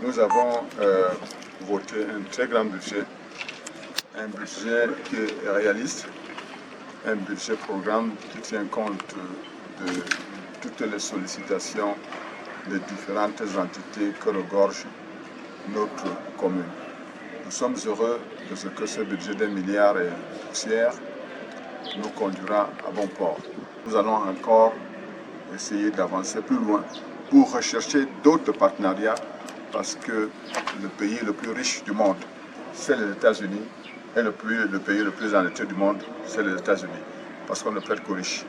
nous avons voté un très grand budget, un budget qui est réaliste, un budget programme qui tient compte de toutes les sollicitations des différentes entités que regorge notre commune. Nous sommes heureux de ce que ce budget d'1 milliard et poussière nous conduira à bon port. Nous allons encore essayer d'avancer plus loin pour rechercher d'autres partenariats parce que le pays le plus riche du monde, c'est les États-Unis et le pays le plus endetté du monde, c'est les États-Unis parce qu'on ne prête qu'aux riches.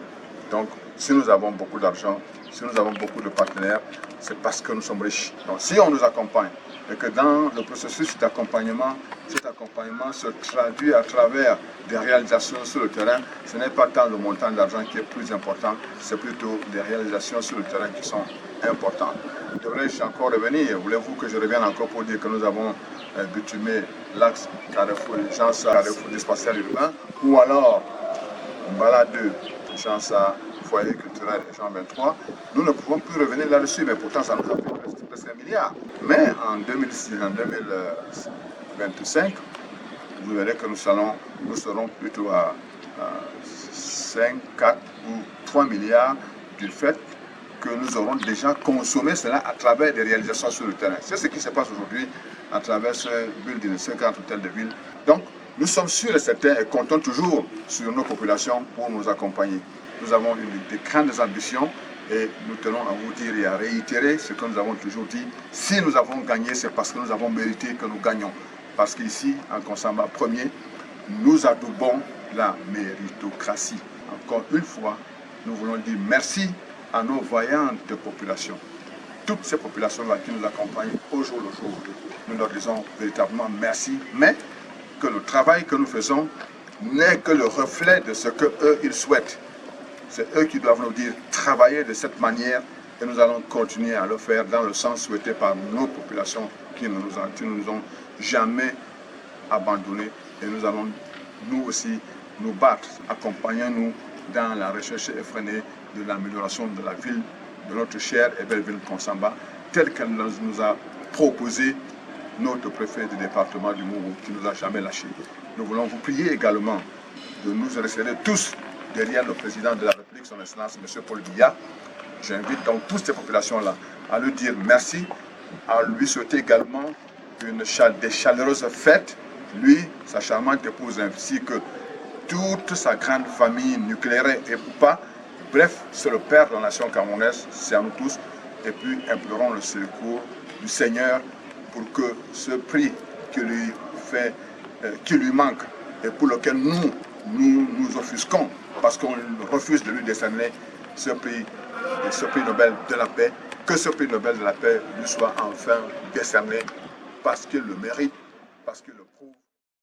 Donc, si nous avons beaucoup d'argent, si nous avons beaucoup de partenaires, c'est parce que nous sommes riches. Donc, si on nous accompagne et que dans le processus d'accompagnement, cet accompagnement se traduit à travers des réalisations sur le terrain, ce n'est pas tant le montant d'argent qui est plus important, c'est plutôt des réalisations sur le terrain qui sont importantes. Devrais-je encore revenir? Voulez-vous que je revienne encore pour dire que nous avons bitumé l'axe Carrefour Carrefour dispensaire urbain, ou alors Mbala 2, Chansa foyer culturel Jean 23, nous ne pouvons plus revenir là-dessus, mais pourtant ça nous a fait presque 1 milliard. Mais en 2025, vous verrez que nous serons plutôt à 5, 4 ou 3 milliards du fait que nous aurons déjà consommé cela à travers des réalisations sur le terrain. C'est ce qui se passe aujourd'hui à travers ce building, 50 hôtels de ville. Donc, nous sommes sûrs et certains et comptons toujours sur nos populations pour nous accompagner. Nous avons de grandes ambitions et nous tenons à vous dire et à réitérer ce que nous avons toujours dit. Si nous avons gagné, c'est parce que nous avons mérité que nous gagnons. Parce qu'ici, en Konsamba premier, nous adoubons la méritocratie. Encore une fois, nous voulons dire merci à nos vaillantes populations. Toutes ces populations-là qui nous accompagnent au jour le jour. Nous leur disons véritablement merci, mais que le travail que nous faisons n'est que le reflet de ce qu'eux, ils souhaitent. C'est eux qui doivent nous dire travailler de cette manière et nous allons continuer à le faire dans le sens souhaité par nos populations qui ne nous ont jamais abandonnés et nous allons nous aussi nous battre. Accompagnons-nous dans la recherche effrénée de l'amélioration de la ville, de notre chère et belle ville Konsamba, telle qu'elle nous a proposé notre préfet du département du Mourou, qui ne nous a jamais lâchés. Nous voulons vous prier également de nous resserrer tous derrière le président de la République, son Excellence, M. Paul Biya. J'invite donc toutes ces populations-là à lui dire merci, à lui souhaiter également des chaleureuses fêtes, lui, sa charmante épouse, ainsi que toute sa grande famille nucléaire et pas. Bref, c'est le Père de la nation camerounaise, c'est à nous tous. Et puis, implorons le secours du Seigneur pour que ce prix qui lui manque et pour lequel nous offusquons, parce qu'on refuse de lui décerner ce prix Nobel de la paix, que ce prix Nobel de la paix lui soit enfin décerné parce qu'il le mérite, parce qu'il le prouve.